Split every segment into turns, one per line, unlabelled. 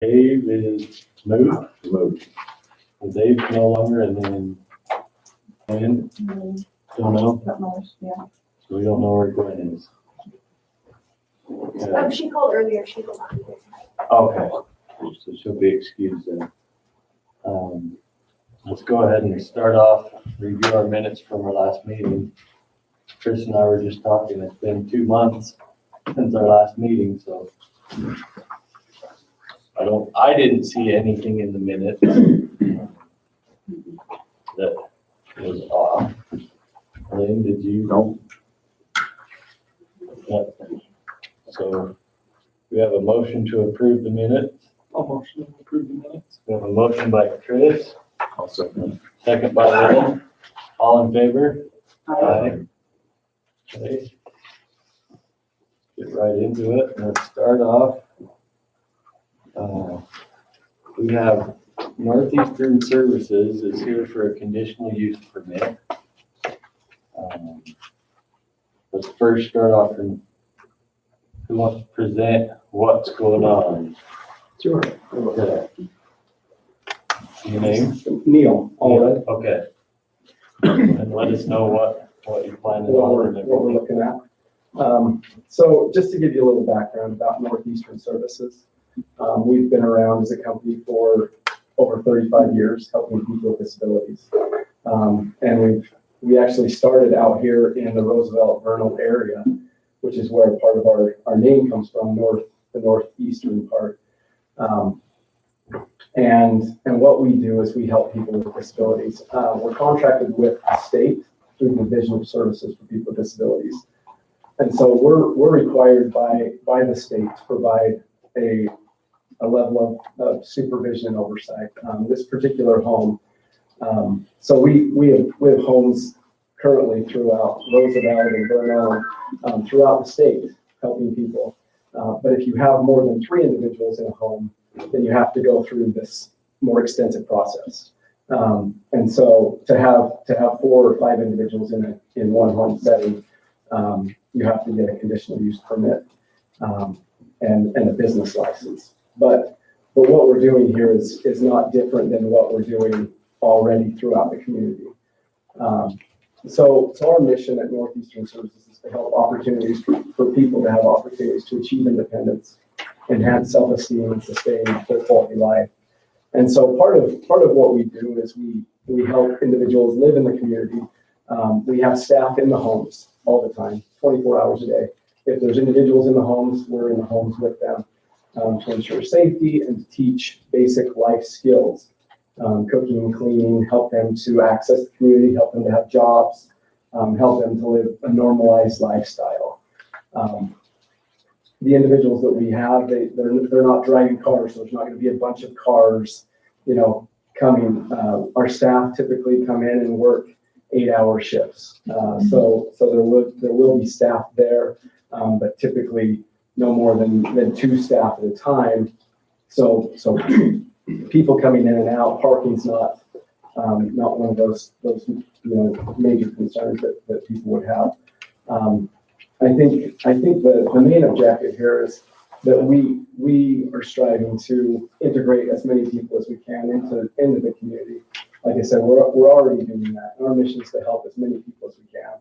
Dave is moved. And Dave's no longer, and then Glenn, don't know,
Yeah.
so we don't know where Glenn is. Okay.
She called earlier, she will not be here tonight.
Okay, so she'll be excused then. Let's go ahead and start off, review our minutes from our last meeting. Chris and I were just talking, it's been 2 months since our last meeting, so I didn't see anything in the minutes that was off. Lynn, did you?
No.
Yep. So we have a motion to approve the minutes.
I'll motion to approve the minutes.
We have a motion by Chris,
I'll second.
second by Lynn. All in favor? Aye. Okay. Get right into it. Let's start off. We have Northeastern Services is here for a conditional use permit. Let's first start off and who wants to present what's going on?
Sure.
Okay. Your name?
Neil, Allred,
Okay. And let us know what you're planning
what
on.
we're looking at. So just to give you a little background about Northeastern Services, we've been around as a company for over 35 years helping people with disabilities. And we actually started out here in the Roosevelt Vernal area, which is where part of our name comes from, the northeastern part. And what we do is we help people with disabilities. We're contracted with the state through the Division of Services for People with Disabilities. And so we're required by the state to provide a level of supervision and oversight. This particular home, so we have homes currently throughout Roosevelt and Vernal, throughout the state, helping people. But if you have more than 3 individuals in a home, then you have to go through this more extensive process. And so to have 4 or 5 individuals in one home setting, you have to get a conditional use permit and a business license. But what we're doing here is not different than what we're doing already throughout the community. So our mission at Northeastern Services is to help opportunities for people to have opportunities to achieve independence, enhance self-esteem, and sustain their quality life. And so part of what we do is we help individuals live in the community. We have staff in the homes all the time, 24 hours a day. If there's individuals in the homes, we're in the homes with them to ensure safety and to teach basic life skills, cooking, cleaning, help them to access the community, help them to have jobs, help them to live a normalized lifestyle. The individuals that we have, they're not driving cars, so there's not going to be a bunch of cars, coming. Our staff typically come in and work 8-hour shifts. So there will be staff there, but typically no more than 2 staff at a time. So people coming in and out, parking's not one of those major concerns that people would have. I think the main objective here is that we are striving to integrate as many people as we can into the community. Like I said, we're already doing that. Our mission is to help as many people as we can.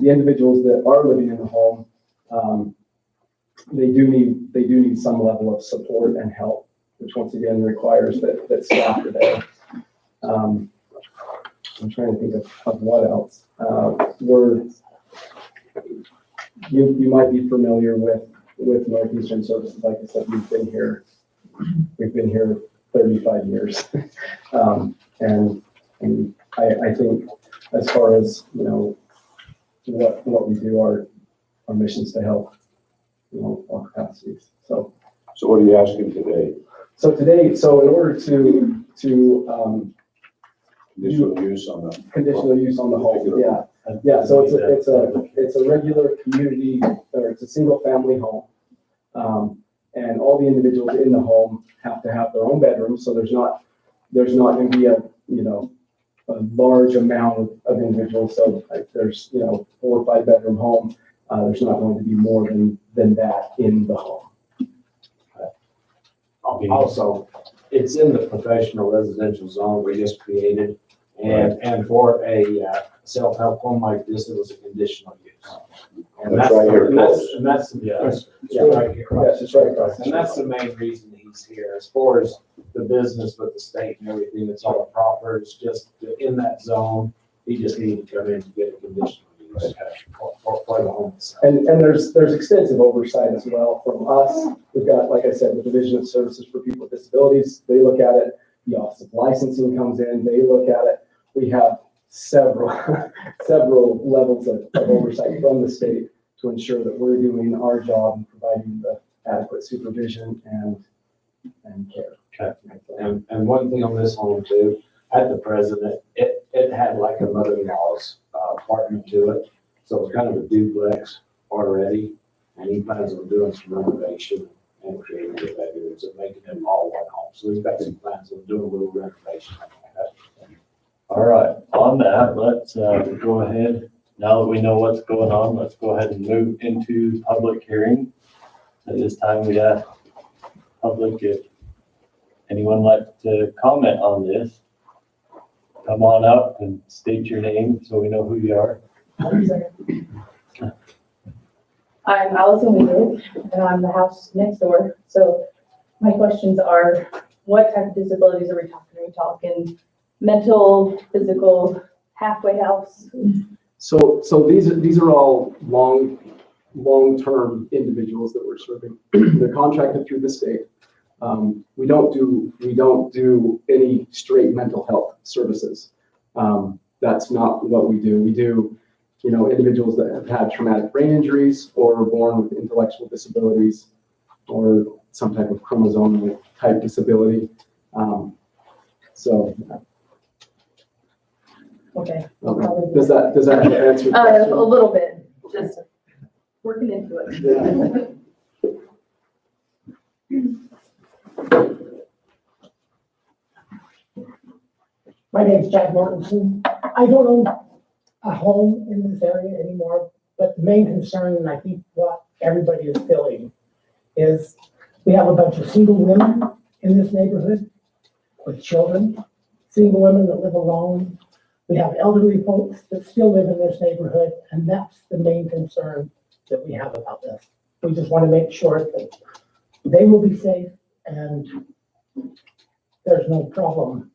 The individuals that are living in the home, they do need some level of support and help, which once again requires that staff are there. I'm trying to think of what else. You might be familiar with Northeastern Services. Like I said, we've been here 35 years. And I think as far as, what we do, our mission is to help, all capacities. So
what are you asking today?
So in order to
Conditional use on the.
conditional use on the home, yeah. So it's a regular community, or it's a single family home. And all the individuals in the home have to have their own bedrooms. So there's not going to be a large amount of individuals. So like there's, 4 or 5 bedroom home. There's not going to be more than that in the home.
Also, it's in the professional residential zone we just created. And for a self-help home like this, it was a conditional use. And
That's right here,
and that's,
Yeah.
it's
Yeah.
right here.
Yes, it's right across.
And that's the main reason he's here, as far as the business with the state and everything, it's all proper, it's just in that zone. He just needed to come in to get a conditional use for the home itself.
And there's extensive oversight as well from us. We've got, like I said, the Division of Services for People with Disabilities, they look at it. The Office of Licensing comes in, they look at it. We have several levels of oversight from the state to ensure that we're doing our job and providing the adequate supervision and care.
And one thing on this home too, at the present, it had like a mother-in-law's apartment to it. So it's kind of a duplex already, and he plans on doing some renovation and creating the bedrooms and making them all one home. So he's got some plans on doing a little renovation.
All right, on that, let's go ahead, now that we know what's going on, let's go ahead and move into public hearing. At this time, we ask public if anyone like to comment on this. Come on up and state your name so we know who you are.
I'm Allison Weaver, and I'm the house next door. So my questions are, what type of disabilities are we talking? Are we talking mental, physical, halfway house?
So these are all long-term individuals that we're serving. They're contracted through the state. We don't do any straight mental health services. That's not what we do. We do, individuals that have had traumatic brain injuries or are born with intellectual disabilities or some type of chromosomal type disability.
Okay.
Does that answer the question?
A little bit, just working into it.
My name's Jack Martinson. I don't own a home in this area anymore, but the main concern, and I think what everybody is feeling, is we have a bunch of single women in this neighborhood with children, single women that live alone. We have elderly folks that still live in this neighborhood, and that's the main concern that we have about this. We just want to make sure that they will be safe and there's no problem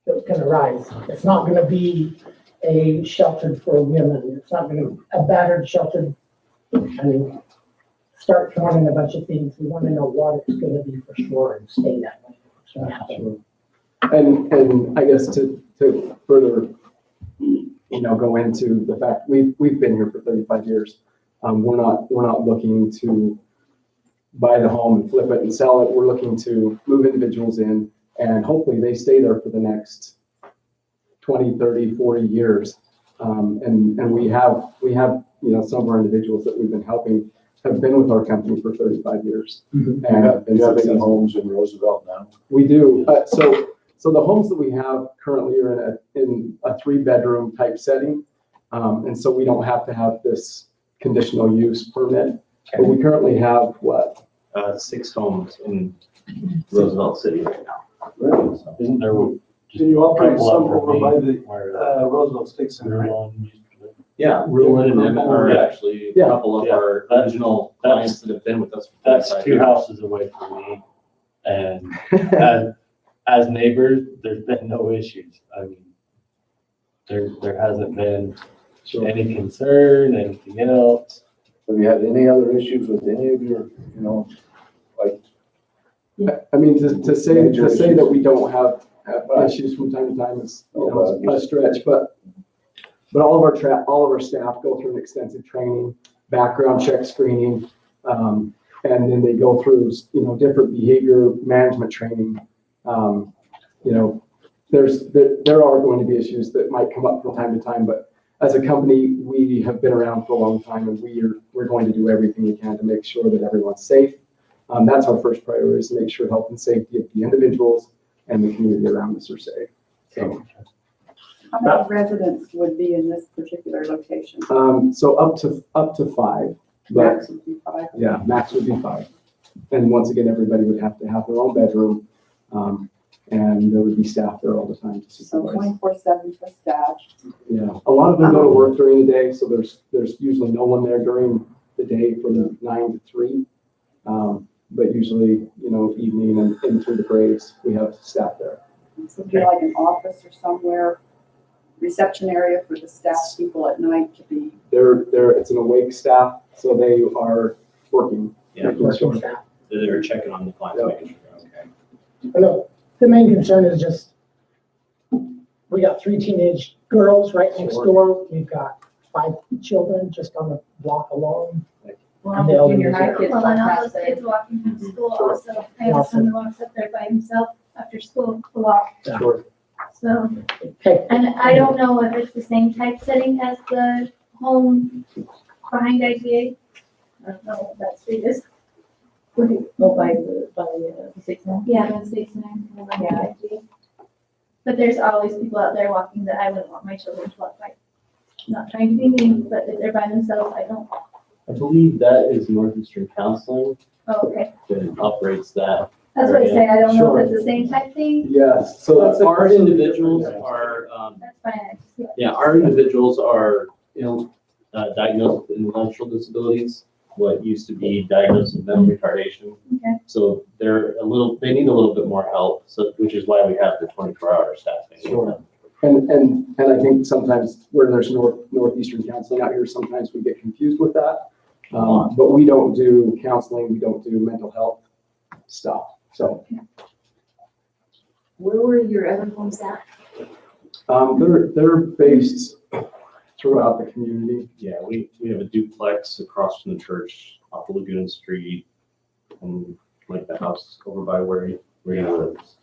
that can arise. It's not going to be a shelter for women. It's not going to be a battered shelter and start throwing a bunch of things. We want to know what it's going to be for sure and stay that way. So,
And I guess to further, go into the fact we've been here for 35 years. We're not looking to buy the home and flip it and sell it. We're looking to move individuals in, and hopefully they stay there for the next 20, 30, 40 years. And we have some of our individuals that we've been helping have been with our company for 35 years.
Do
And have been
you have any
successful.
homes in Roosevelt now?
We do. So the homes that we have currently are in a 3-bedroom type setting. And so we don't have to have this conditional use permit. But we currently have what?
6 homes in Roosevelt City right now.
Really?
Isn't there?
Can you operate
Couple
some
up for
over
me,
by the
where,
Roosevelt State Center?
Rear
right?
Lawn used to live?
Yeah, Ruin and Emmett are
Yeah.
actually a
Yeah.
couple of
Yeah.
our
That's-
original clients that have been with us for
That's
35
two
years.
houses away from me, and as neighbors, there's been no issues. I mean, there hasn't been
Sure.
any concern, anything else.
Have you had any other issues with any of your,
I mean, to say
Major
that
issues.
we don't have issues from time to time is a stretch, but all of our staff go through an extensive training, background check screening, and then they go through different behavior management training. There are going to be issues that might come up from time to time, but as a company, we have been around for a long time, and we're going to do everything we can to make sure that everyone's safe. That's our first priority, is to make sure health and safety of the individuals and the community around us are safe. So,
How many residents would be in this particular location?
so up to 5, but
Max would be 5.
yeah, max would be 5. And once again, everybody would have to have their own bedroom. And there would be staff there all the time to
So
supervise.
24/7 for staff.
Yeah, a lot of them go to work during the day, so there's usually no one there during the day from 9 to 3. But usually, evening and in through the breaks, we have staff there.
So it'd be like an office or somewhere, reception area for the staff people at night to be.
It's an awake staff, so they are working.
Yeah,
making sure-
Working staff.
they were checking on the clients,
Yeah.
making sure they're okay.
But no, the main concern is just, we got 3 teenage girls right next
Sure.
door. We've got 5 children just on the block alone.
Well,
And the elderly
junior high
are-
kids
Well,
walk
and all
past
those
there.
kids walking from school
Sure.
also. I have a son who walks up there by himself after school to walk,
Sure.
so.
Okay,
And I don't know if it's the same type setting as the home behind IGA. I don't know what that street is.
Go by the 6 now.
Yeah, that's 69.
Yeah.
But there's always people out there walking that I wouldn't want my children to walk by. Not trying to be mean, but if they're by themselves, I don't.
I believe that is Northeastern Counseling
Oh, okay.
that operates that.
That's what I say. I don't know
Sure.
if it's the same type thing.
Yes, so that's
Our individuals are,
That's fine. I just-
yeah, our individuals are, diagnosed with intellectual disabilities, what used to be diagnosed with mental retardation.
Okay.
So they need a little bit more help, so, which is why we have the 24-hour staffing.
Sure. And I think sometimes where there's Northeastern counseling out here, sometimes we get confused with that. But we don't do counseling, we don't do mental health stuff, so.
Where were your other homes at?
They're based throughout the community.
Yeah, we have a duplex across from the church off of Lagoon Street, and like the house over by where he lives.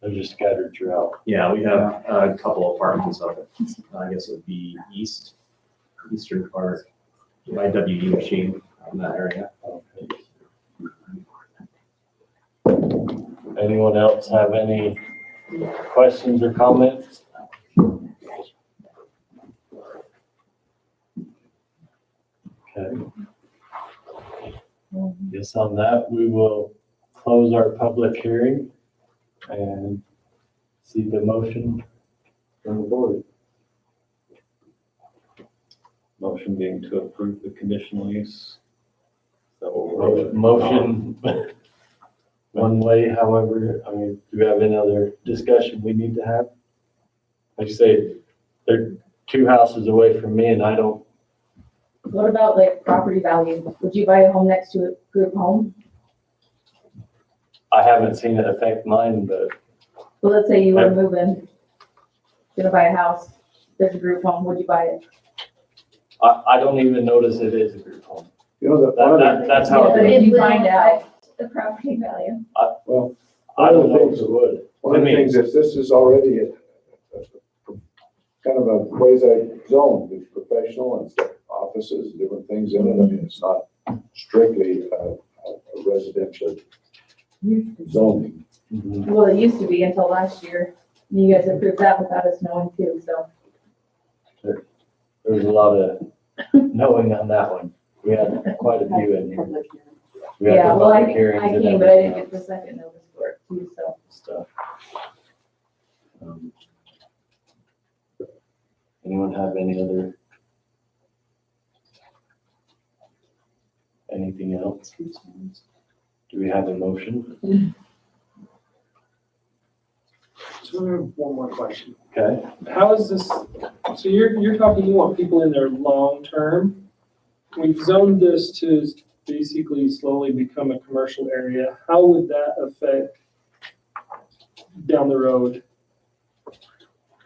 They're just scattered throughout.
Yeah, we have a couple apartments up at, I guess it would be eastern part, by WU machine in that area.
Okay. Anyone else have any questions or comments? Okay. Yes, on that, we will close our public hearing and seek a motion from the board.
Motion being to approve the conditional use. So
Motion one way, however, I mean, do we have any other discussion we need to have? Like I say, they're 2 houses away from me and I don't,
What about like property value? Would you buy a home next to a group home?
I haven't seen it affect mine, but
So let's say you were moving, gonna buy a house, there's a group home, would you buy it?
I don't even notice it is a group home. That's
Yeah,
how,
but
it
if
It
you
will
find out,
affect the property value.
I don't know if it would.
One of the things is this is already a kind of a quasi-zone, it's professional, and it's got offices, different things in it. I mean, it's not strictly a residential zoning.
well, it used to be until last year. You guys approved that without us knowing too, so.
There's a lot of knowing on that one. We had quite a few in here.
Public hearing.
We had
Yeah,
the
well, I
public hearings and
came, but I didn't
everything
get the second notice for it too, so.
stuff. Anyone have any other? Anything else? Do we have a motion?
So I have one more question.
Okay,
How is this, so you're talking, you want people in there long-term? We've zoned this to basically slowly become a commercial area. How would that affect down the road?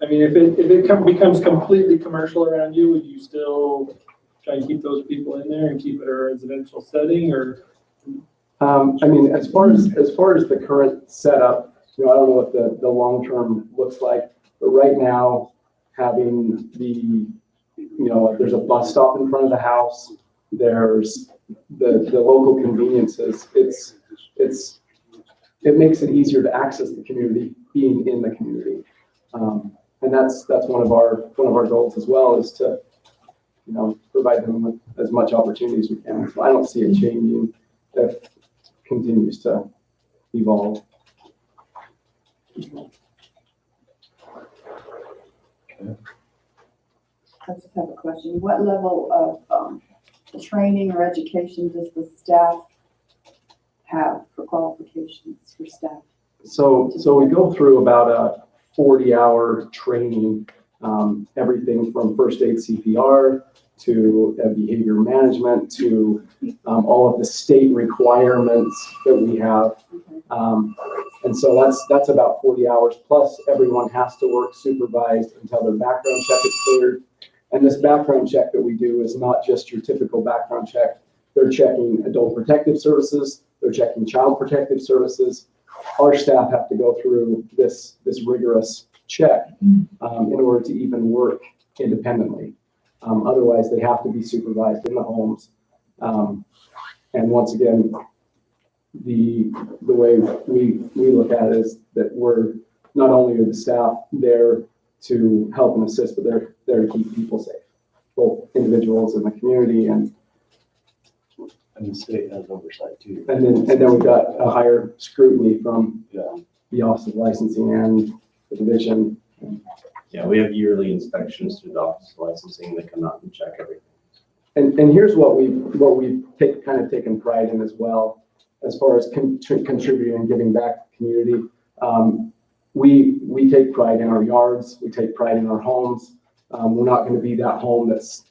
I mean, if it becomes completely commercial around you, would you still try and keep those people in there and keep it a residential setting, or?
I mean, as far as the current setup, I don't know what the long-term looks like, but right now, having there's a bus stop in front of the house, there's the local conveniences, it makes it easier to access the community, being in the community. And that's one of our goals as well, is to, provide them with as much opportunity as we can. So I don't see it changing if continues to evolve.
I just have a question. What level of training or education does the staff have for qualifications for staff?
So we go through about a 40-hour training, everything from first aid CPR to behavior management to all of the state requirements that we have. And so that's about 40 hours, plus everyone has to work supervised until their background check is cleared. And this background check that we do is not just your typical background check. They're checking adult protective services, they're checking child protective services. Our staff have to go through this rigorous check in order to even work independently. Otherwise, they have to be supervised in the homes. And once again, the way we look at it is that we're not only are the staff there to help and assist, but they're there to keep people safe, both individuals in the community and
the state has oversight too.
then we've got a higher scrutiny from the Office of Licensing and the division.
Yeah, we have yearly inspections through the Office of Licensing that come out and check everything.
And here's what we've kind of taken pride in as well, as far as contributing and giving back to the community. We take pride in our yards, we take pride in our homes. We're not going to be that home that's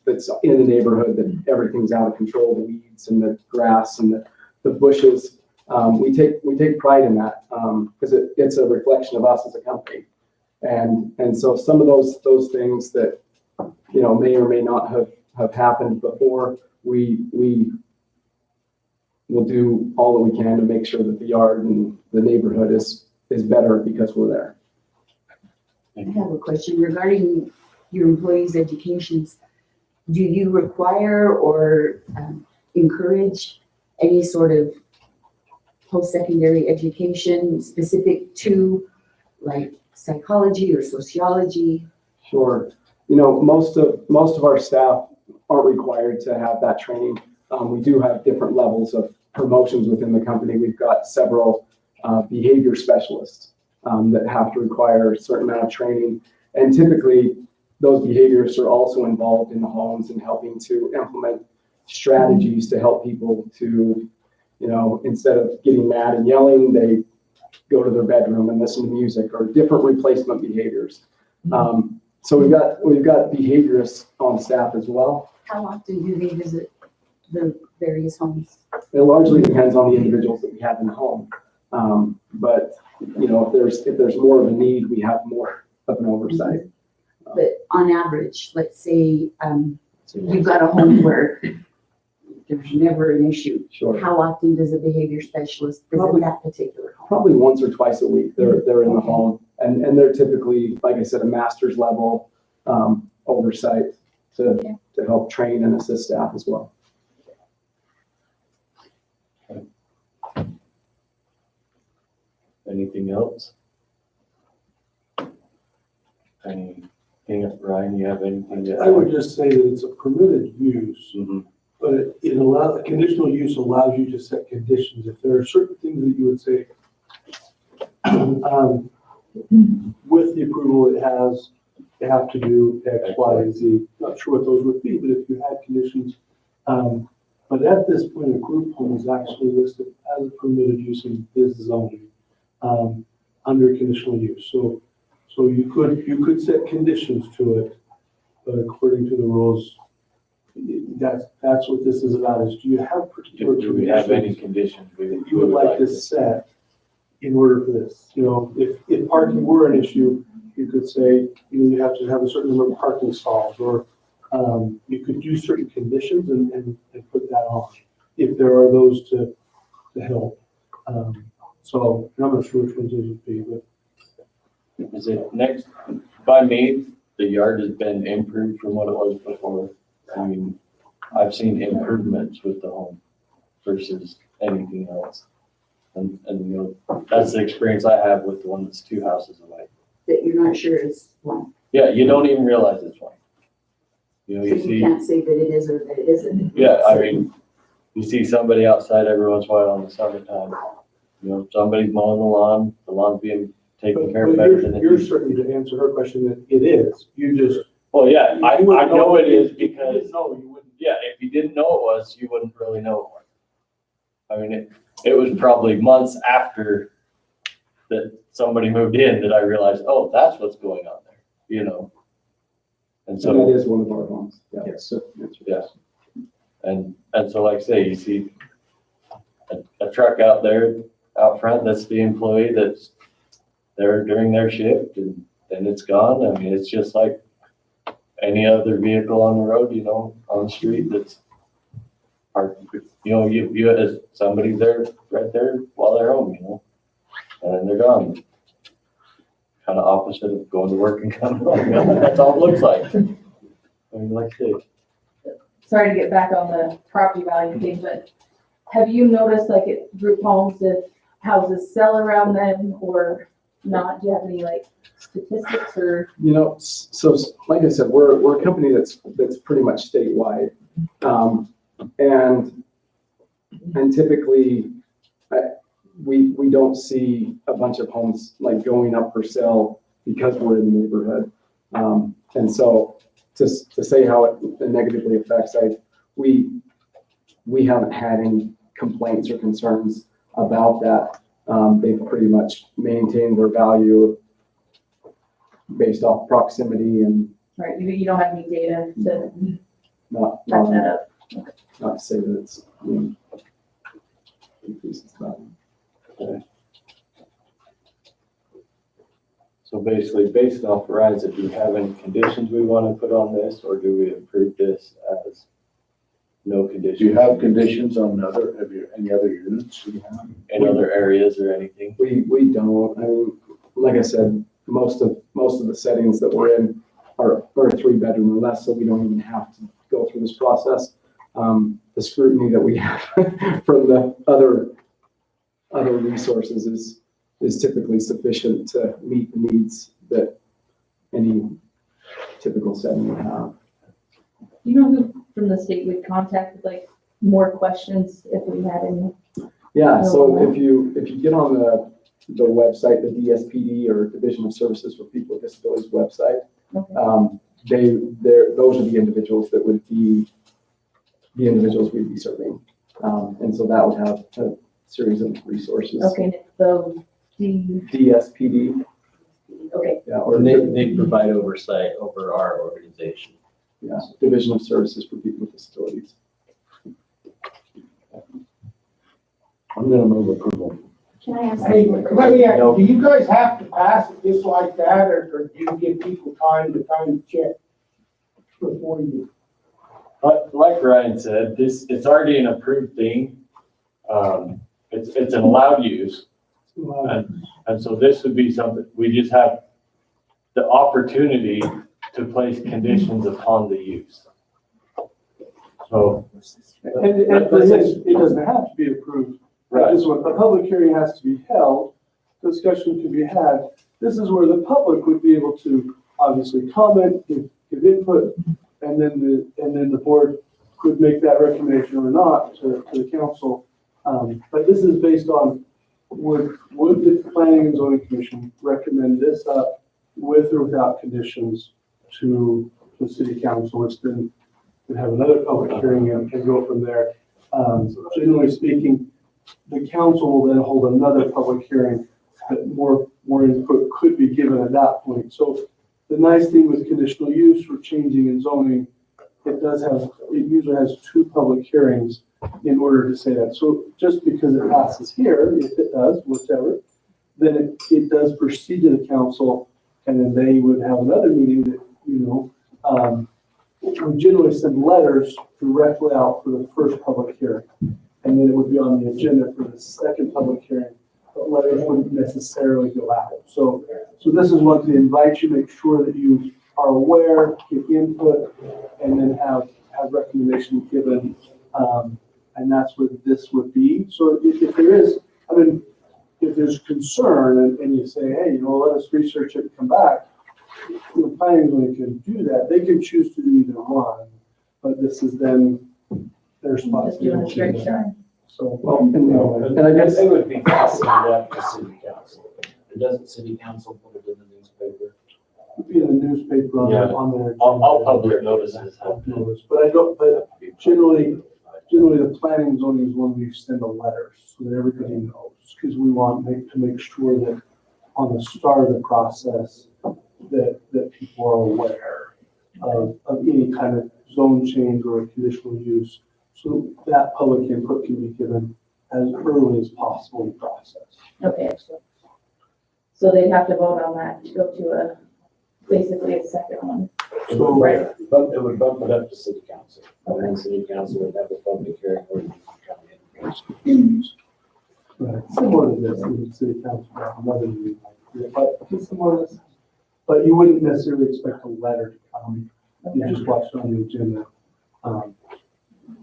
in the neighborhood that everything's out of control, the weeds and the grass and the bushes. We take pride in that because it's a reflection of us as a company. And so some of those things that may or may not have happened before, we will do all that we can to make sure that the yard and the neighborhood is better because we're there.
I have a question regarding your employees' educations. Do you require or encourage any sort of post-secondary education specific to like psychology or sociology?
Sure. Most of our staff aren't required to have that training. We do have different levels of promotions within the company. We've got several behavior specialists that have to require a certain amount of training. And typically, those behaviors are also involved in the homes and helping to implement strategies to help people to, instead of getting mad and yelling, they go to their bedroom and listen to music or different replacement behaviors. So we've got behaviorists on staff as well.
How often do they visit the various homes?
It largely depends on the individuals that we have in the home. But if there's more of a need, we have more of an oversight.
But on average, let's say you've got a home where there's never an issue.
Sure.
How often does a behavior specialist visit that particular home?
Probably once or twice a week they're in the home. And they're typically, like I said, a master's level oversight to help train and assist staff as well.
Anything else? Anything, Ryan, you have anything to add?
I would just say that it's a permitted use, but a conditional use allows you to set conditions. If there are certain things that you would say, with the approval it has, they have to do X, Y, and Z. Not sure what those would be, but if you had conditions, but at this point, a group home is actually listed as a permitted use in this zoning, under conditional use. So you could set conditions to it, but according to the rules, that's what this is about, is do you have particular
Do we have any conditions
that you would like to set in order for this? If parking were an issue, you could say, you have to have a certain number of parking stalls, or you could do certain conditions and put that on, if there are those to help. So I'm not sure which ones those would be, but.
Is it next, by me, the yard has been improved from what it was before. I mean, I've seen improvements with the home versus anything else. And that's the experience I have with the one that's 2 houses away.
That you're not sure is one.
Yeah, you don't even realize it's one.
So you can't say that it is or that it isn't.
Yeah, I mean, you see somebody outside every once in a while in the summertime. You know, somebody's mowing the lawn's being taken care of
But
better than it
you're
used to.
certainly to answer her question that it is, you just.
Well, yeah, I
you wouldn't
know it is
if you
because,
didn't know, you wouldn't.
yeah, if you didn't know it was, you wouldn't really know it was. I mean, it was probably months after that somebody moved in that I realized, oh, that's what's going on there, you know? And
So that
so,
is one of our homes. Yeah.
Yes.
So,
yeah. And so like I say, you see a truck out there, out front, that's the employee that's there during their shift and then it's gone. I mean, it's just like any other vehicle on the road, you know, on the street that's parked, you know, you as somebody's there, right there while they're home, you know, and then they're gone. Kind of opposite of going to work and coming home. That's all it looks like. I mean, like I say,
Sorry to get back on the property value thing, but have you noticed like at group homes if houses sell around them or not? Do you have any like statistics or?
you know, so like I said, we're a company that's pretty much statewide. And typically, we don't see a bunch of homes like going up for sale because we're in the neighborhood. And so to say how it negatively affects, we haven't had any complaints or concerns about that. They've pretty much maintained their value based off proximity and
Right, you don't have any data to
not
back that up.
not to say that it's, you know, increases value.
so basically, based off Verizon, do you have any conditions we want to put on this, or do we approve this as no conditions?
Do you have conditions on any other units you have?
In other areas or anything?
We don't. I mean, like I said, most of the settings that we're in are 3-bedroom or less, so we don't even have to go through this process. The scrutiny that we have from the other resources is typically sufficient to meet the needs that any typical setting would have.
Do you know who from the state would contact with like more questions if we had any?
Yeah, so if you get on the website, the DSPD or Division of Services for People with Disabilities website,
Okay.
those are the individuals that would be the individuals we'd be serving. And so that would have a series of resources.
Okay, and it's the
DSPD,
okay,
yeah, or
They provide oversight over our organization.
yeah, Division of Services for People with Disabilities.
I'm gonna move approval.
Can I ask?
Hey, let me ask, do you guys have to pass it just like that, or do you give people time to check before you?
But like Ryan said, it's already an approved thing. It's an allowed use. And so this would be something, we just have the opportunity to place conditions upon the use. So.
And it doesn't have to be approved.
Right.
This one, a public hearing has to be held, discussion can be had. This is where the public would be able to obviously comment, give input, and then the board could make that recommendation or not to the council. But this is based on, would the Planning and Zoning Commission recommend this up with or without conditions to the city council? It's then we have another public hearing and go from there. Generally speaking, the council will then hold another public hearing that more input could be given at that point. So the nice thing with conditional use or changing in zoning, it usually has 2 public hearings in order to say that. So just because it passes here, if it does, whichever, then it does proceed to the council, and then they would have another meeting that, we generally send letters directly out for the first public hearing. And then it would be on the agenda for the second public hearing, but letters wouldn't necessarily go out. So this is what to invite you, make sure that you are aware, give input, and then have recommendations given. And that's what this would be. So if there is, if there's concern and you say, hey, let us research it and come back, the planning can do that. They can choose to do either one, but this is then their spots.
Just doing a straight shot.
So,
Well, and I guess,
It would be passing it up to city council. And doesn't city council put it in the newspaper?
be in the newspaper
Yeah.
on their.
All public notices have to.
Notice, but generally the planning and zoning is when we send a letter so that everybody knows. Because we want to make sure that on the start of the process, that people are aware of any kind of zone change or conditional use. So that public input can be given as early as possible in the process.
Okay. So they'd have to vote on that to go to basically a second one.
It would, it would bump it up to city council. And then city council would have a public hearing where you can come in.
Right, similar to this, in the city council, another meeting like this, but it's similar to this. But you wouldn't necessarily expect a letter to come, you just watch it on the agenda.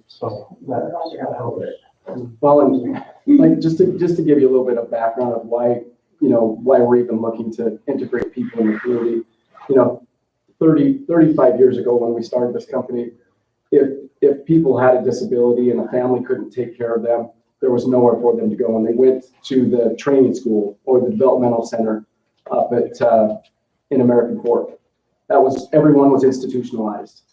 So that helps.
well, and like, just to give you a little bit of background of why we're even looking to integrate people in the community. 35 years ago when we started this company, if people had a disability and a family couldn't take care of them, there was nowhere for them to go. And they went to the training school or the developmental center up in American Fork. Everyone was institutionalized.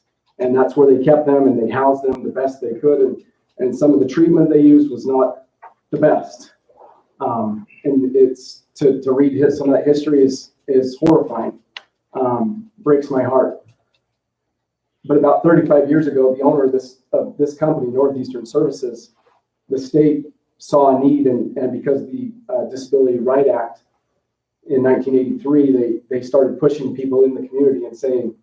And that's where they kept them and they housed them the best they could. And some of the treatment they used was not the best. And it's to read some of that history is horrifying. Breaks my heart. But about 35 years ago, the owner of this company, Northeastern Services, the state saw a need, and because of the Disability Right Act in 1983, they started pushing people in the community and saying,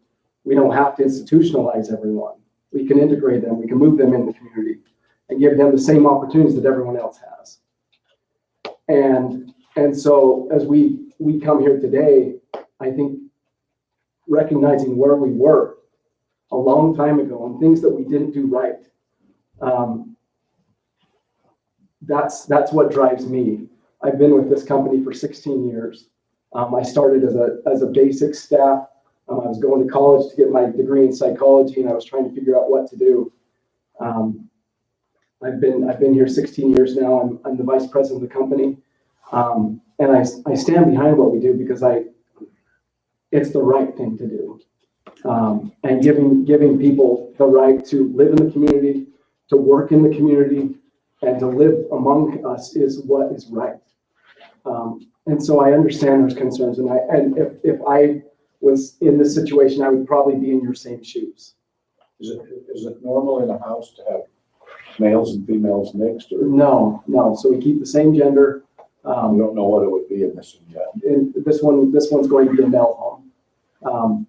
we don't have to institutionalize everyone. We can integrate them. We can move them in the community and give them the same opportunities that everyone else has. And so as we come here today, I think recognizing where we were a long time ago and things that we didn't do right, that's what drives me. I've been with this company for 16 years. I started as a basic staff. I was going to college to get my degree in psychology, and I was trying to figure out what to do. I've been here 16 years now. I'm the vice president of the company, and I stand behind what we do because it's the right thing to do. And giving people the right to live in the community, to work in the community, and to live among us is what is right. And so I understand those concerns, and if I was in this situation, I would probably be in your same shoes.
Is it normal in a house to have males and females mixed, or?
No. So we keep the same gender.
We don't know what it would be in this one yet.
And this one's going to be a male home.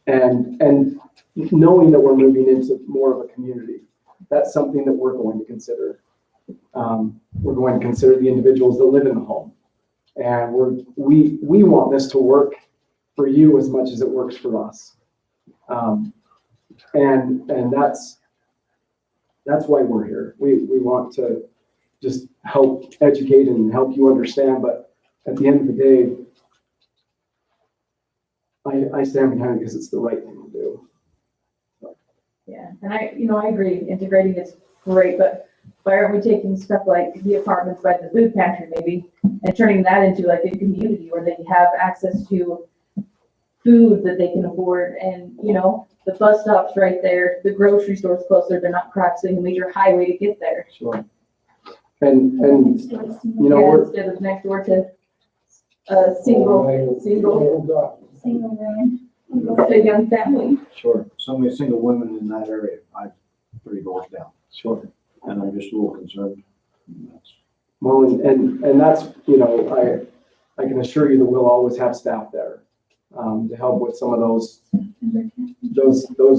And knowing that we're moving into more of a community, that's something that we're going to consider. We're going to consider the individuals that live in the home. And we want this to work for you as much as it works for us. And that's why we're here. We want to just help educate and help you understand, but at the end of the day, I stand behind it because it's the right thing to do.
Yeah, and I agree, integrating is great, but why aren't we taking stuff like the apartments by the food pantry maybe and turning that into like a community where they have access to food that they can afford, and the bus stop's right there, the grocery store's closer, they're not crossing a major highway to get there.
Sure. And we're
Instead of next door to a single a young family.
Sure. So many single women in that area, 3 doors down.
sure.
And I'm just a little concerned.
Well, and that's, I can assure you that we'll always have staff there to help with some of those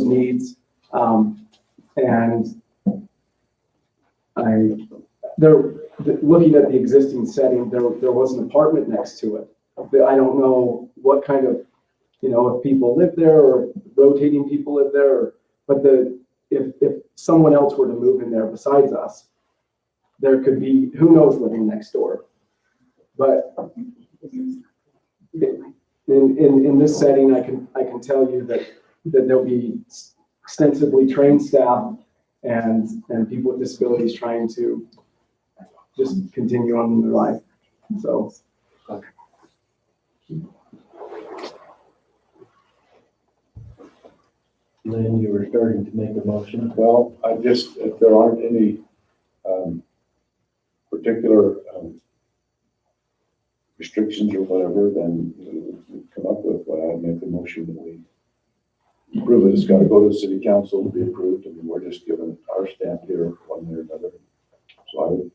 needs. And looking at the existing setting, there was an apartment next to it. I don't know what kind of, if people live there or rotating people live there, but if someone else were to move in there besides us, there could be, who knows, living next door. But in this setting, I can tell you that there'll be extensively trained staff and people with disabilities trying to just continue on in their life. So,
Lynn, you were starting to make a motion.
Well, I just, if there aren't any particular restrictions or whatever, then we'll come up with what I'd make the motion that we approve it. It's got to go to the city council to be approved. I mean, we're just giving our stamp here one way or another. So I would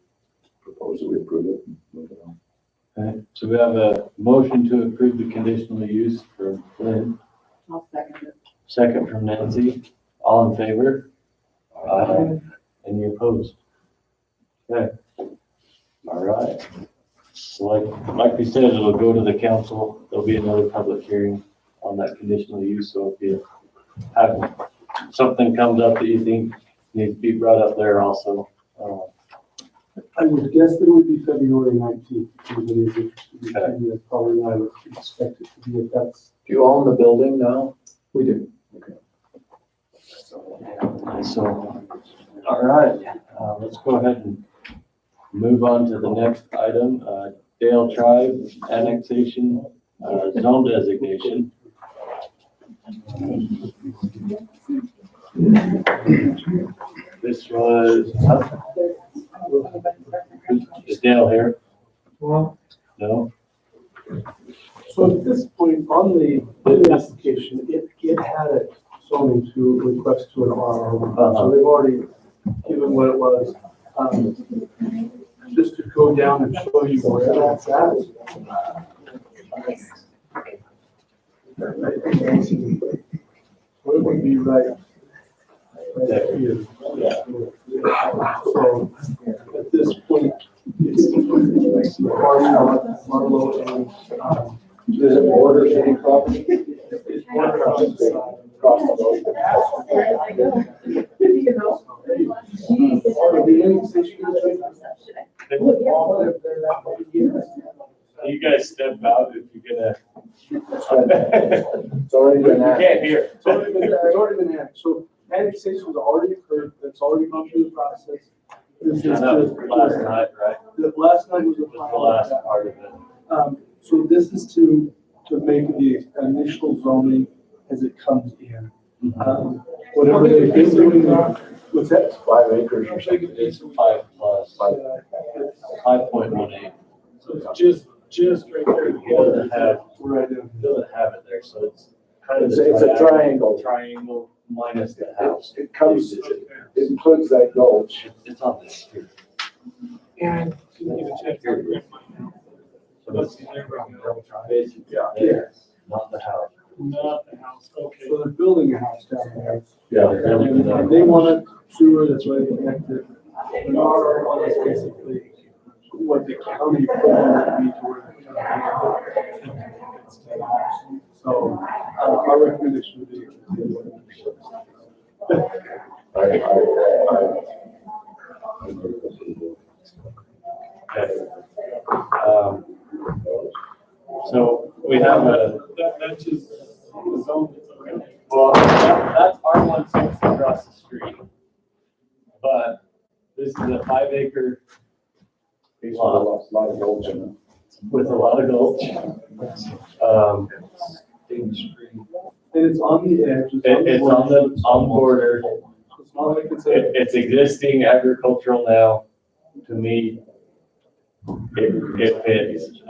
propose that we approve it and move it on.
Okay, so we have a motion to approve the conditional use from Lynn,
I'll second it.
second from Nancy. All in favor? Aye. Any opposed? Okay. All right. So like we said, it'll go to the council. There'll be another public hearing on that conditional use. So if you have something comes up that you think needs to be brought up there also,
I would guess that it would be February 19th. Everybody is interested.
Okay.
That's probably what I would expect it to be if that's.
Do you own the building now?
we do.
so, all right, let's go ahead and move on to the next item, Dale Tribe annexation, zone designation. This was, is Dale here?
Well,
No?
so at this point, on the application, it had it zoning to request to an RR1. So they've already given what it was. Just to go down and show you where that's at. So it would be right here.
Yeah.
So at this point, it's Marlowe and,
Is it border city property?
it's bordered on the side.
Across the road?
The annexation is
You guys step out if you're gonna.
It's already
We
been
can't
annexed.
hear.
It's already been annexed. So annexation's already occurred. That's already gone through the process. This is
That was
just,
last night, right?
the last night was the
Was the
final.
last part of it.
So this is to make the initial zoning as it comes in. Whatever they've been doing, what's that?
5 acres or something.
It's 5 plus, 5.18.
So it's just right there.
It doesn't have,
Right in.
it doesn't have it there, so it's kind of.
It's a triangle.
Triangle minus the house.
It comes, it includes that gulch.
It's on this here.
And you can check your grant now.
So it's basically there, not the house.
Not the house, okay.
So they're building a house down there.
Yeah, they're building it up.
And they want a sewer that's right connected. And our one is basically what the county plan would be to where the county. So, our recommendation would be.
Okay. So we have a,
That just, the zone is okay.
well, that's R1 across the street. But this is a 5 acre lot
Lot of gulch in it.
with a lot of gulch.
And it's on the edge.
It's on the border.
It's not like it's a.
It's existing agricultural now. To me, it fits.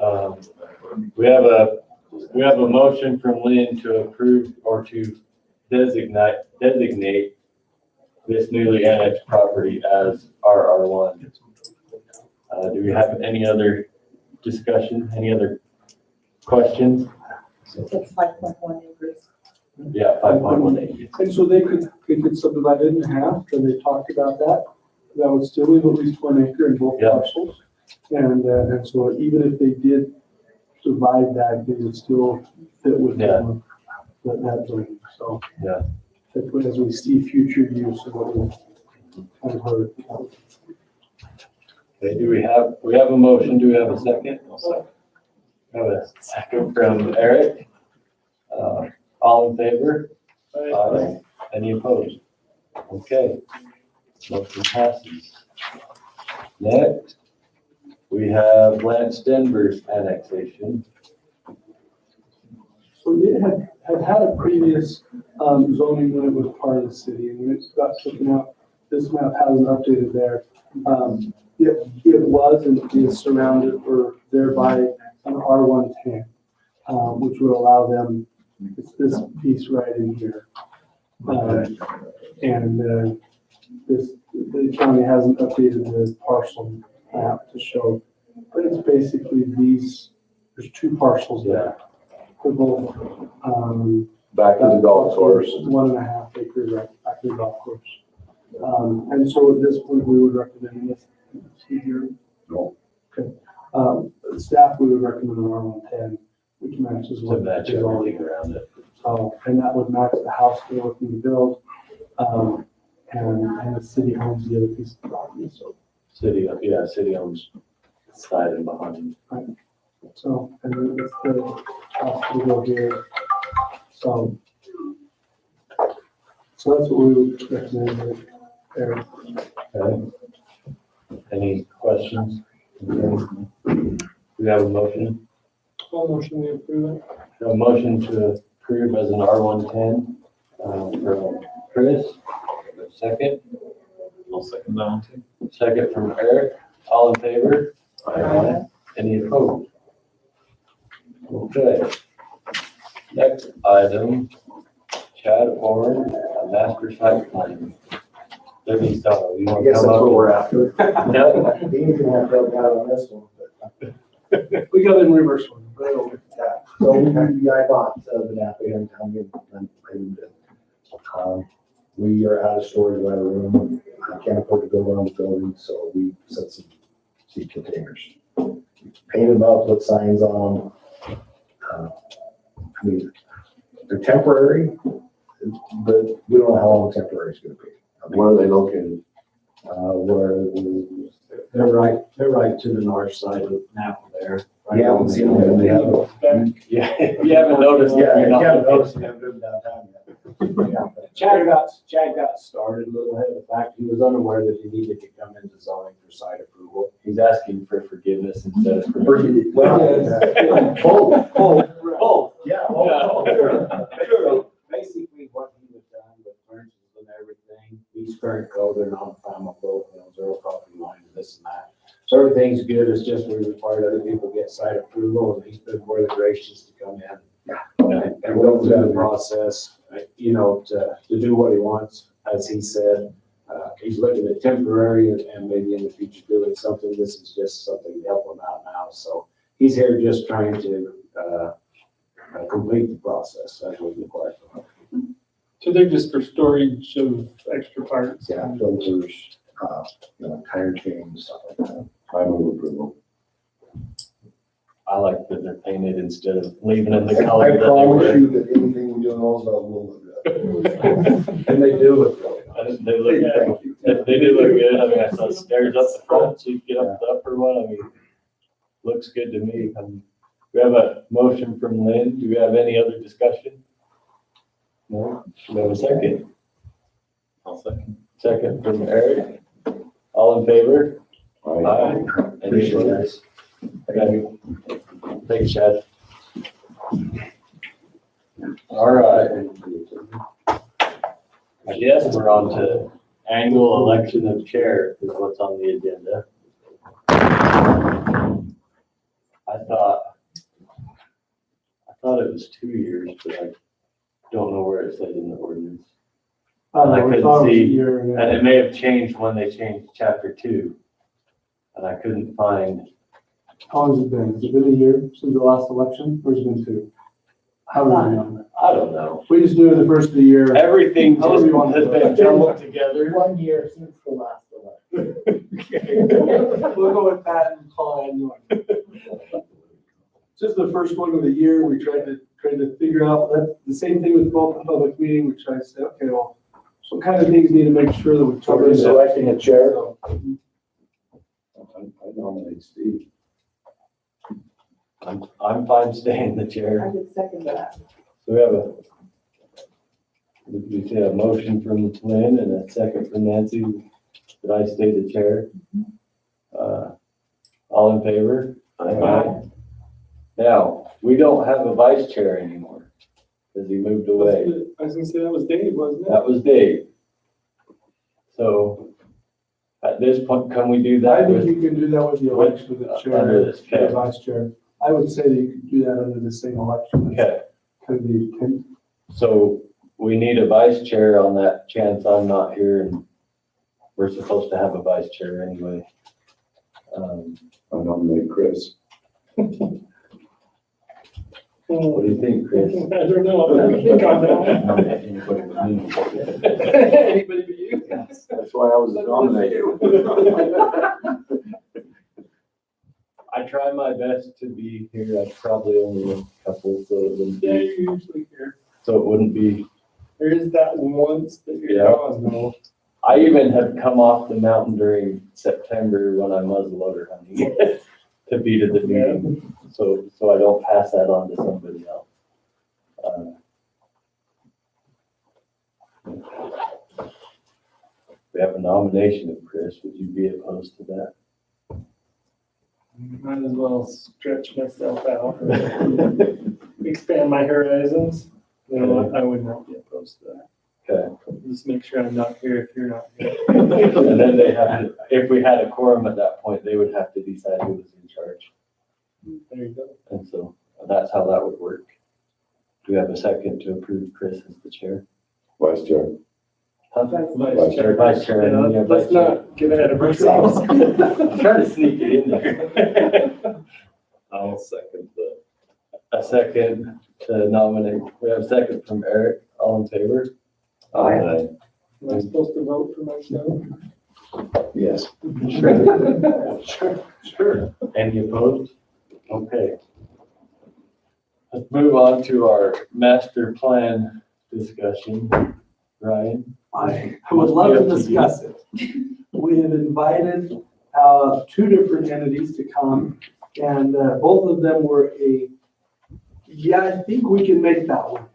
We have a motion from Lynn to approve or to designate this newly annexed property as RR1. Do we have any other discussion, any other questions?
It's 5.1 acres.
Yeah, 5.18.
And so they could subdivide it in half, and they talked about that. That would still leave at least 1 acre in both
Yeah.
parcels. And so even if they did divide that, they would still fit with
Yeah.
that zoning. So.
Yeah.
Hopefully as we see future use of what we kind of heard.
Okay, we have a motion, do we have a second? We have a second from Eric. All in favor? Aye. Any opposed? Okay. Motion passes. Next, we have Lance Denver's annexation.
So it had had a previous zoning when it was part of the city, and when it got taken out, this map hasn't updated there. It was and is surrounded or thereby an R110, which would allow them, it's this piece right in here. The county hasn't updated the parcel map to show, but it's basically these, there's two parcels there. They're both,
Back to the golf course.
1.5 acres right back to the golf course. And so at this point, we would recommend this here.
No.
Okay. Staff, we would recommend an R110, which matches
To
what
match
is already.
everything around it.
And that would match the house they're looking to build. And the city owns the other piece of property, so.
City owns side and behind.
So, and then that's the house we go here. So that's what we would recommend there.
Okay. Any questions? Do we have a motion?
All motion we approve it.
A motion to approve as an R110 from Chris. Second.
I'll second that one too.
Second from Eric. All in favor? Aye. Any opposed? Okay. Next item, Chad Orr, a master site plan. Debbie Star, you want to come up?
we're after.
Yep.
Dean's gonna have to help out on this one, but,
We got it in reverse one, right over.
yeah. So I bought the nap here in town, we are out of storage, out of room. I can't afford to build our own building, so we set some seed containers. Painted them up, put signs on them. I mean, they're temporary, but we don't know how long temporary is gonna be.
Where are they located?
Where,
They're right to the north side of Napa there. Right
yeah,
on
we
the-
see them, they have.
Yeah, if you haven't noticed.
Yeah,
you're
you
not
haven't
looking.
noticed, we haven't driven downtown yet.
Chad got started a little ahead of the fact. He was unaware that he needed to come into zoning for site approval.
He's asking for forgiveness instead of
For
permission.
you, well, both.
Oh,
Yeah.
Sure. Basically, what he was done with fences and everything, these current code are non-flammable, zero property line, this and that. So everything's good, it's just we required other people get site approval, and he's been more than gracious to come in. And go through the process, to do what he wants, as he said. He's looking at temporary and maybe in the future doing something. This is just something to help him out now. So he's here just trying to complete the process as we require from him.
So they're just for storage of extra parts.
Yeah, filters, tire chains, stuff like that.
I move approval.
I like that they're painted instead of leaving in the
I
color that they
promise
were.
you that anything we do in Roosevelt will look good.
And they do look really nice.
They look,
Thank you.
they do look good. I mean, I saw stairs up the front, so you get up the upper one. I mean, looks good to me. We have a motion from Lynn. Do we have any other discussion? No? We have a second.
I'll second.
Second from Eric. All in favor? Aye. Any
Appreciate it,
opposed?
guys.
Thank you. Thanks, Chad. All right. I guess we're on to annual election of chair is what's on the agenda. I thought it was 2 years, but I don't know where it said in the ordinance. I
We
couldn't
thought it was a
see,
year,
And
yeah.
it may have changed when they changed chapter 2. And I couldn't find,
How long has it been? Has it been a year since the last election, or has it been 2? How do we know?
I don't know.
We just do it the first of the year.
Everything just
However you want to
has
do
been
it.
jumbled together.
1 year since the last election.
We'll go with that and call annual. Just the first one of the year, we tried to figure out, that the same thing with both the public meeting, we tried to say, okay, well, what kind of things need to make sure that we
So
cover
we're
this.
selecting a chair.
I nominate Steve.
I'm fine staying the
I
chair.
could second that.
So we see a motion from Lynn and a second from Nancy. Did I stay the chair? All in favor? Aye. Now, we don't have a vice chair anymore, because he moved away.
I was gonna say, that was Dave, wasn't it?
That was Dave. So, at this point, can we do
I
that
think
with,
you can do that with the election of the
under
chair,
this,
the
okay,
vice chair. I would say that you could do that under the same election.
okay.
Could be,
So, we need a vice chair on that chance I'm not here, and we're supposed to have a vice chair anyway.
I nominate Chris.
What do you think, Chris?
I don't know, I'm gonna think on that.
Anybody but me.
Anybody but you?
That's why I was nominated.
I try my best to be here. I probably only a couple, so it wouldn't
Yeah,
be,
you're usually here.
so it wouldn't be.
There is that once that you're
Yeah.
gone, though.
I even have come off the mountain during September when I muzzleloader hunting to be to the meeting, so I don't pass that on to somebody else. We have a nomination of Chris. Would you be opposed to that?
Might as well stretch myself out, expand my horizons. You know what, I would not be opposed to that.
Okay.
Just make sure I'm not here if you're not here.
And then they have to, if we had a quorum at that point, they would have to decide who was in charge.
There you go.
And so that's how that would work. Do we have a second to approve Chris as the chair?
Vice chair.
Huh?
Vice chair.
Vice chair.
Yeah,
Yeah,
let's
vice chair.
not get ahead of ourselves.
I'm trying to sneak it in there.
I'll second the.
A second to nominate. We have a second from Eric. All in favor?
Aye.
Am I supposed to vote for myself?
Yes.
Sure. Any opposed? Okay. Let's move on to our master plan discussion. Ryan?
I would love to discuss it. We have invited two different entities to come, and both of them were yeah, I think we can make that one.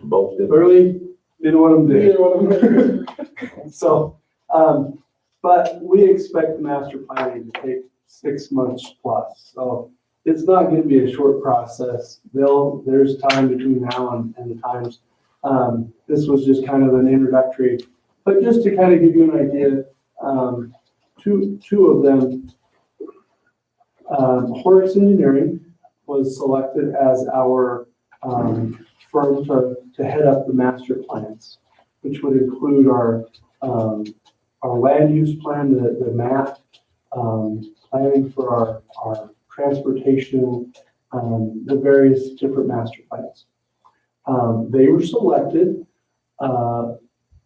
Both did.
Early, didn't want them to.
Either one of them.
So, but we expect the master planning to take 6 months plus. So it's not going to be a short process. There's time between now and the times. This was just kind of an introductory, but just to kind of give you an idea, two of them, Horace Engineering was selected as our firm to head up the master plans, which would include our land use plan, the map, planning for our transportation, the various different master plans. They were selected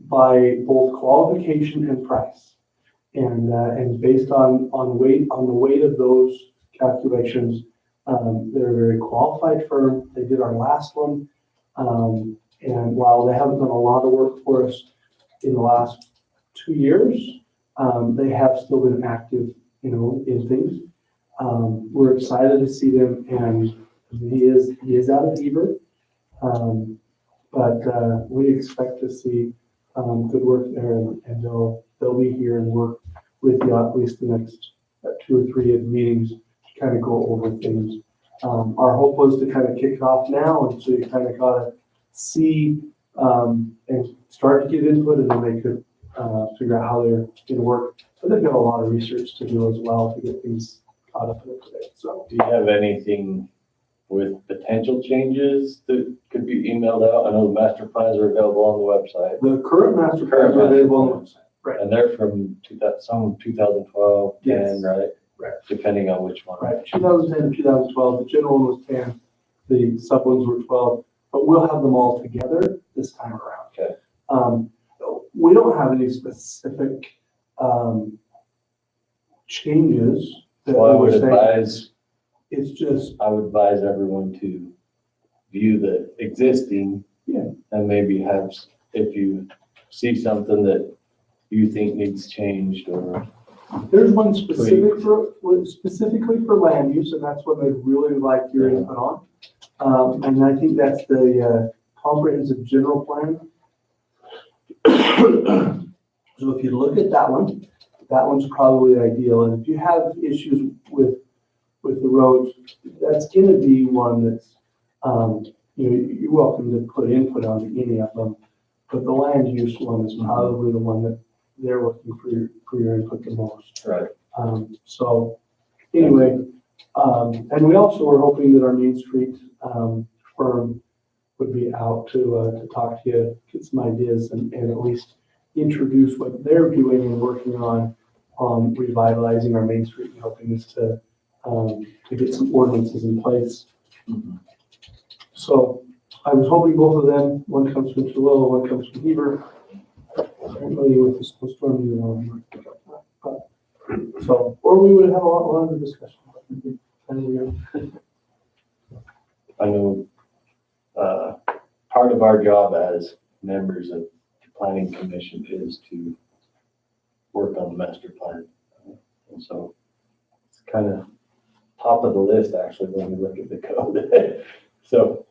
by both qualification and price, and based on the weight of those calculations, they're a very qualified firm. They did our last one. And while they haven't done a lot of work for us in the last 2 years, they have still been active, in things. We're excited to see them, and he is out of Heber. But we expect to see good work there, and they'll be here and work with you at least the next 2 or 3 meetings to kind of go over things. Our hope was to kind of kick it off now, and so you kind of got to see and start to get input, and then they could figure out how they're going to work. But they've got a lot of research to do as well to get things caught up in it today. So,
Do you have anything with potential changes that could be emailed out? I know the master plans are available on the website.
the current master plans are available on the website. Right.
And they're from 2012,
Yes.
10, right?
Right.
Depending on which one.
Right, 2010 and 2012, the general one was 10, the sub ones were 12, but we'll have them all together this time around.
Okay.
We don't have any specific changes that
Well, I
we
would
would say.
advise,
It's just,
I would advise everyone to view the existing.
Yeah.
And maybe have, if you see something that you think needs changed or.
there's one specifically for land use, and that's what I'd really like your input on. And I think that's the comprehensive general plan. So if you look at that one's probably ideal. And if you have issues with the roads, that's gonna be one that's, you're welcome to put input on any of them. But the land use one is probably the one that they're looking for your input the most.
Right.
So anyway, and we also were hoping that our Main Street firm would be out to talk to you, get some ideas and at least introduce what they're doing and working on revitalizing our Main Street and helping us to get some ordinances in place. So I was hoping both of them, one comes from Tooele, one comes from Heber. Apparently with the snowstorm, you know, but, so, or we would have a lot longer discussion.
I know, part of our job as members of the planning commission is to work on the master plan. And so it's kind of top of the list actually when we look at the code. So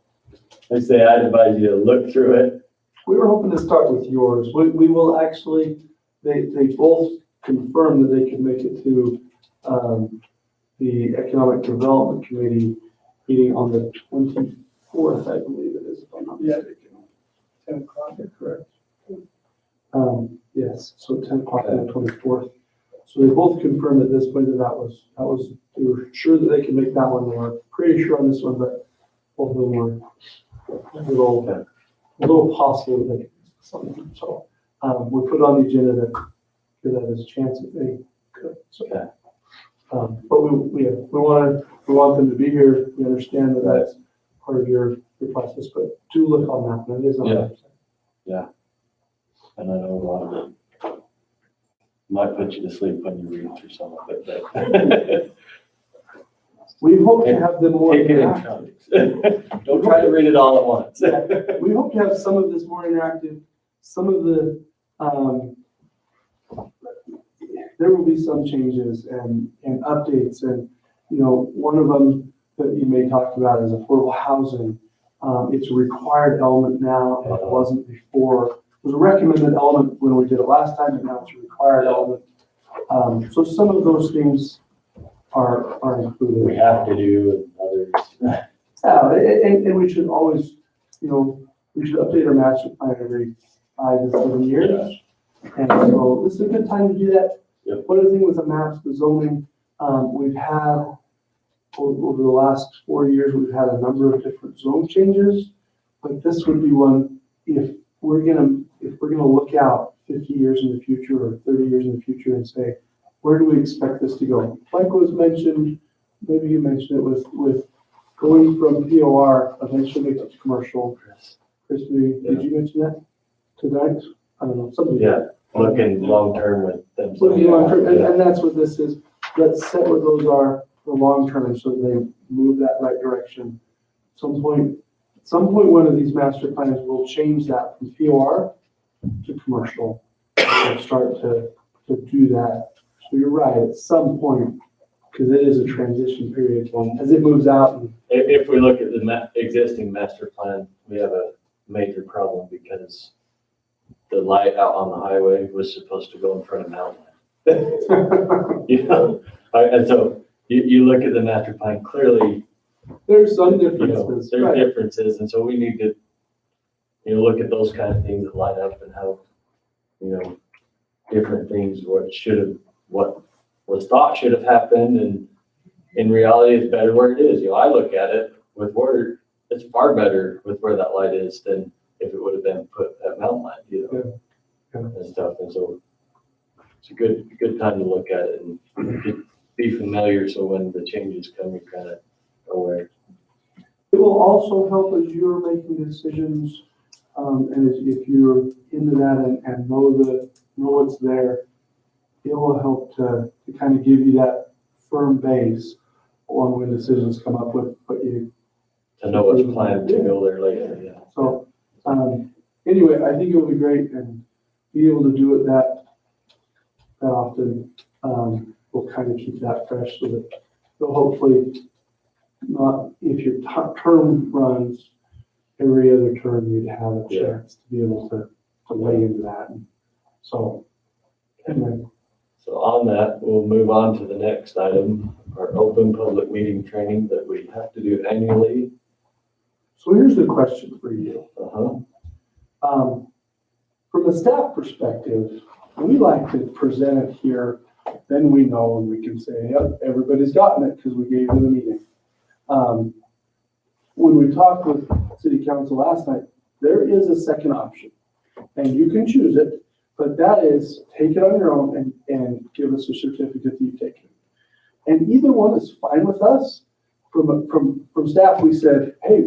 I say I'd advise you to look through it.
We were hoping to start with yours. We will actually, they both confirmed that they could make it to the Economic Development Committee meeting on the 24th, I believe it is, if I'm not mistaken. 10 o'clock, correct? Yes, so 10 o'clock on the 24th. So they both confirmed at this point that was, they were sure that they could make that one. They were pretty sure on this one, but both of them were a little possible that they could do something. So we put on the agenda to give that as a chance if they could. So, but we want them to be here. We understand that that's part of your process, but do look on that one. It is on there.
Yeah. And I know a lot of it might put you to sleep when you read through some of it, but
we hope to have them more
take it in
interactive.
chunks. Don't try to read it all at once.
We hope to have some of this more interactive. Some of the, there will be some changes and updates. And, you know, one of them that you may talk about is affordable housing. It's a required element now, and it wasn't before. It was a recommended element when we did it last time, and now it's a required element. So some of those things are included.
We have to do and others.
And we should always, you know, we should update our master plan every 5 to 7 years. And so this is a good time to do that.
Yep.
One other thing with the maps, the zoning, we've had over the last 4 years, we've had a number of different zone changes. But this would be one, if we're gonna look out 50 years in the future or 30 years in the future and say, where do we expect this to go? Like was mentioned, maybe you mentioned it with going from POR, eventually make it to commercial. Chris, did you mention that tonight? I don't know, somebody.
Yeah, looking long-term with them.
Looking long-term, and that's what this is. Let's set what those are for long-term so they move that right direction. At some point, one of these master plans will change that from POR to commercial and start to do that. So you're right, at some point, because it is a transition period as it moves out.
If we look at the existing master plan, we have a major problem because the light out on the highway was supposed to go in front of mountain. You know, and so you look at the master plan, clearly
There's some
you
differences.
know, there's
Right.
differences, and so we need to, you know, look at those kind of things that light up and how, you know, different things, what was thought should have happened, and in reality, it's better where it is. You know, I look at it with where, it's far better with where that light is than if it would have been put at mountain light, you know, and stuff, and so it's a good time to look at it and be familiar, so when the changes come, you're kind of aware.
It will also help as you're making decisions, and if you're into that and know what's there, it will help to kind of give you that firm base on when decisions come up with what you.
To know what's planned to go there later, yeah.
So, anyway, I think it will be great and be able to do it that often, will kind of keep that fresh so that they'll hopefully not, if your term runs every other term, you'd have a chance to be able to weigh into that. And so, Anyway,
So on that, we'll move on to the next item, our open public meeting training that we have to do annually.
so here's the question for you.
Uh-huh.
From a staff perspective, we like to present it here, then we know and we can say, yep, everybody's gotten it because we gave them the meeting. When we talked with city council last night, there is a second option and you can choose it, but that is take it on your own and give us a certificate that you've taken. And either one is fine with us. From staff, we said, hey,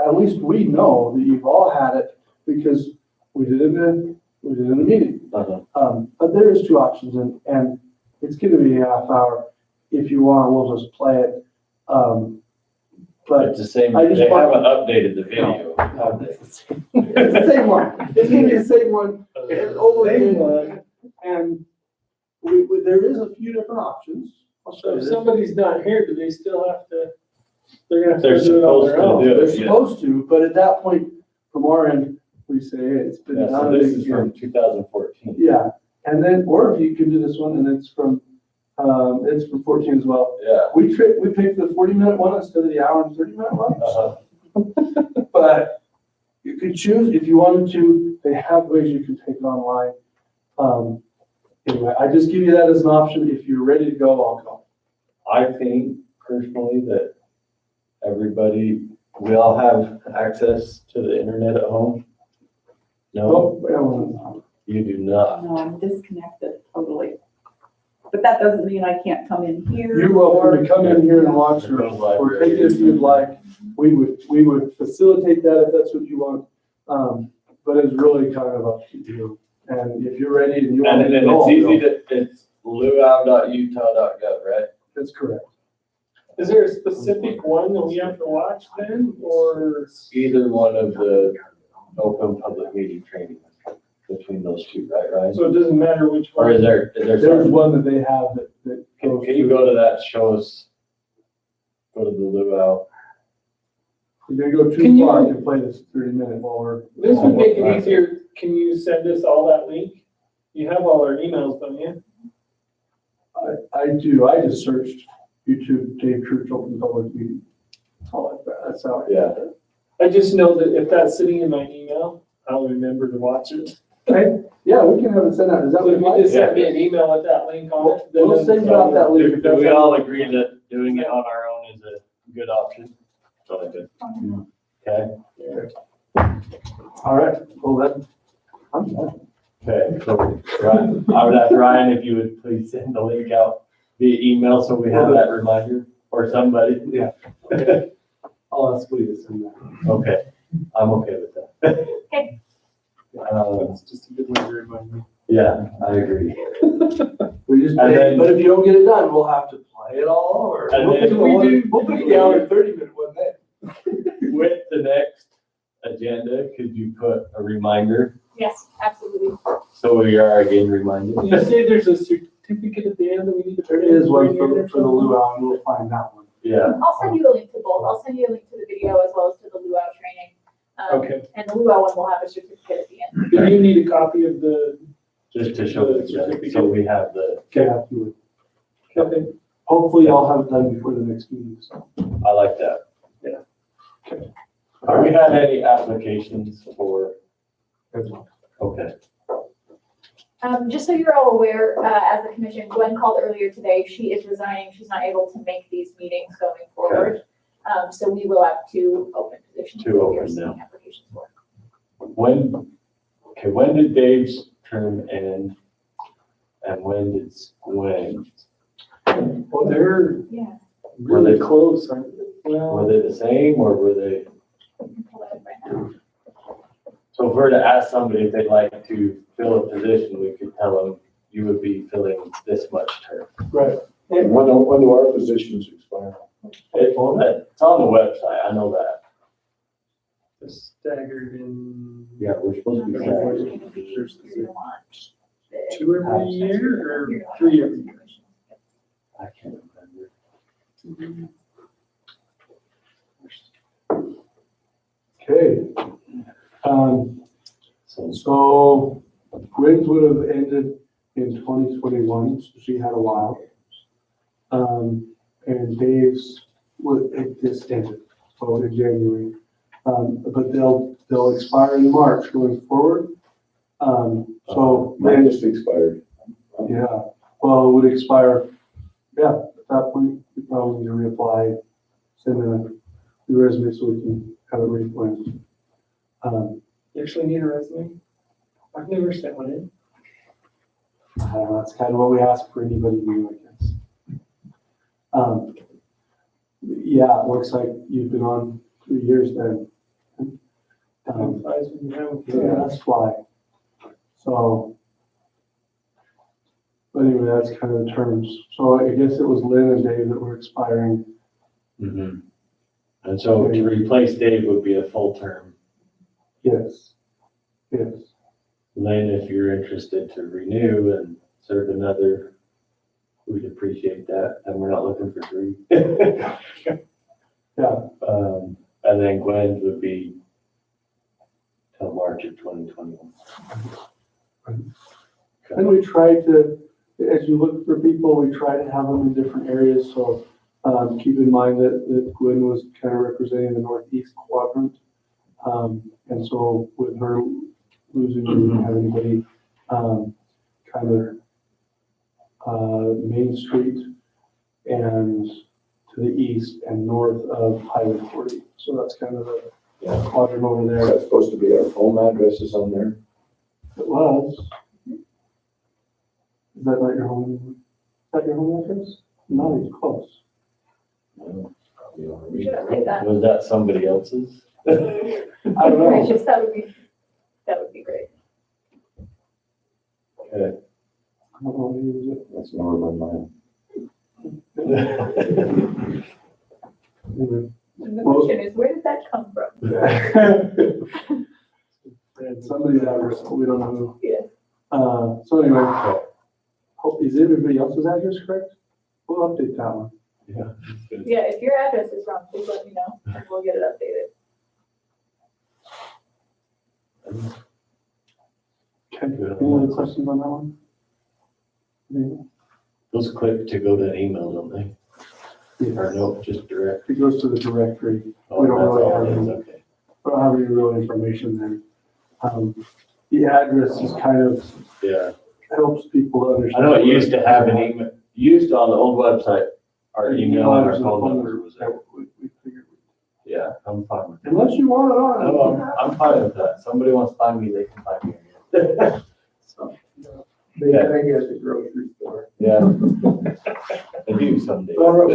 at least we know that you've all had it because we did it in the meeting.
Uh-huh.
But there is two options and it's gonna be a half hour. If you want, we'll just play it. But
It's the same,
I just
they
want-
haven't updated the video. have they?
it's the same one. It's gonna be the same one and over again. And there is a few different options.
So if somebody's not here, do they still have to, they're gonna have
They're
to do it on
supposed
their
to
own?
do
They're
it, yeah.
supposed to, but at that point, from our end, we say, hey, it's been
Yeah, so
done.
this is from 2014.
Yeah, and then, or if you can do this one, and it's from 14 as well.
Yeah.
We picked the 40-minute one instead of the hour and 30-minute one.
Uh-huh.
But you could choose, if you wanted to, they have ways you can take it online. Anyway, I just give you that as an option. If you're ready to go, I'll go.
I think personally that we all have access to the internet at home. No,
Oh,
you do not.
No, I'm disconnected totally. But that doesn't mean I can't come in here.
you're welcome to come in here and watch or take it if you'd like. We would facilitate that if that's what you want. But it's really kind of up to you. And if you're ready and you want
And
to
then
go,
it's
I'll
easy
go.
it's luau.utah.gov, right?
That's correct.
Is there a specific one that we have to watch then, or?
Either one of the open public meeting training between those two, right, Ryan?
So it doesn't matter which
Or
one?
is there
There's
something?
one that they have that goes
Can you go to that, show us, go to the luau?
If they go
Can
too
you-
far, you can play this 30-minute while we're.
This would make it easier. Can you send us all that link? You have all our emails, don't you?
I do. I just searched YouTube, Dave Church Open Public Meeting. All like that. That's how I.
Yeah.
I just know that if that's sitting in my email, I'll remember to watch it.
Okay. Yeah, we can have it sent out. Is that
So
what
if
you
you
like?
just send me an email with that link on it. then
We'll send you out that link.
Do we all agree that doing it on our own is a good option? Okay.
All right. Well, then, I'm done.
Okay, so Ryan, I would ask Ryan if you would please send the link out via email so we have that reminder or somebody.
Yeah. I'll ask Lee to send that.
Okay, I'm okay with that.
Okay.
It's just a good way to remind me.
Yeah, I agree.
We just,
And then-
but if you don't get it done, we'll have to play it all over.
And
We'll
then-
pick the hour and 30-minute one then.
With the next agenda, could you put a reminder?
Yes, absolutely.
So we are again reminded.
You say there's a certificate at the end that we need to.
There is one for the luau, and we'll find that one.
Yeah,
I'll send you a link to both. I'll send you a link to the video as well as to the luau training.
Okay.
And the luau one will have a certificate at the end.
Do you need a copy of the?
just to show the, so we have the,
Yeah, if you would.
Okay.
Hopefully I'll have it done before the next meeting, so.
I like that.
Yeah.
Okay. Have we had any applications for? Okay,
Just so you're all aware, as the commission, Gwen called earlier today. She is resigning. She's not able to make these meetings going forward. So we will have two open positions.
Two
that we are
open
seeking
now.
applications for.
when did Dave's term end? And when did Gwen's?
Well, they're
Yeah.
really close, aren't they? Well,
Were they the same or were they?
I can pull that up right now.
So if we're to ask somebody if they'd like to fill a position, we could tell them you would be filling this much term.
right.
And when do our positions expire?
It's on the website, I know that.
It's staggered in.
Yeah, we're supposed to be.
It's
staggered.
going to be pretty much the-
2 every year or 3 every year?
I can't remember.
Okay.
So
So Gwen's would have ended in 2021, so she had a while. And Dave's, it just ended, so in January. But they'll expire in March going forward. So
Mine just expired.
yeah, well, it would expire, yeah, at that point, you probably need to reapply, send in the resume so we can have it reappointed.
You actually need a resume? I've never sent one in.
That's kind of what we ask for anybody new, I guess. Yeah, it looks like you've been on 3 years then.
Time flies when you're having fun.
Yeah, that's why. So, but anyway, that's kind of the terms. So I guess it was Lynn and Dave that were expiring.
Mm-hmm. And so to replace Dave would be a full term.
Yes. Yes.
Lynn, if you're interested to renew and serve another, we'd appreciate that. And we're not looking for 3.
Yeah.
And then Gwen would be till March of 2021.
And we try to, as you look for people, we try to have them in different areas. So keep in mind that Gwen was kind of representing the northeast quadrant. And so with her losing, we didn't have anybody kind of Main Street and to the east and north of Highway 40. So that's kind of the quadrant over
Is
there.
that supposed to be our home addresses on there?
It was. Is that not your home? Is that your home address? No, it's close.
We should update that.
Was that somebody else's?
I don't know.
Gracious, that would be great.
Okay.
I don't know who was it.
That's Northern mine.
Anyway.
And the question is, where did that come from?
And somebody's address, but we don't know who.
Yeah.
So anyway, is everybody else's address correct? We'll update that one.
Yeah. That's good.
Yeah, if your address is wrong, please let me know, and we'll get it updated.
Okay, any other questions on that one? Anyone?
Those click to go to an email, don't they? Or
Yes.
no, just direct?
It goes to the directory.
Oh,
We don't
that's
really
all
have
it is,
any-
okay.
We don't have any real information there. The address is kind of,
Yeah.
helps people
I
understand.
know it used to have an email, used to on the old website, our email and our phone number was there.
We figured.
Yeah, I'm fine with that.
Unless you want it on.
No, I'm fine with that. Somebody wants to find me, they can find me. So,
They think it's the grocery store.
yeah. I do someday.
So our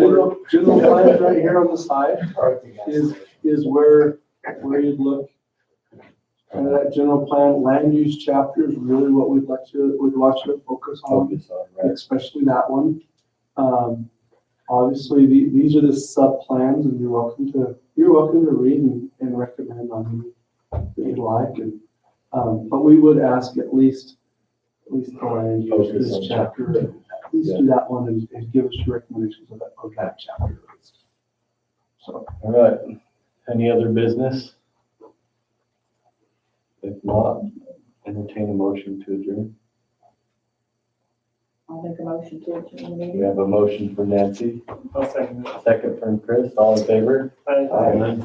general plan right here on the side is where you'd look. And that general plan, land use chapter is really what we'd want you to focus on,
Focus on, right?
especially that one. Obviously, these are the sub-plans, and you're welcome to read and recommend on any that you'd like. And, but we would ask at least the land use,
Focus
this
on
chapter, at least do that one and give us your recommendations of that chapter at least. So.
All right. Any other business? If not, entertain a motion to adjourn.
I'll make a motion to adjourn the
We
meeting.
have a motion from Nancy,
I'll second it.
second from Chris, all in favor?
Aye.
Aye.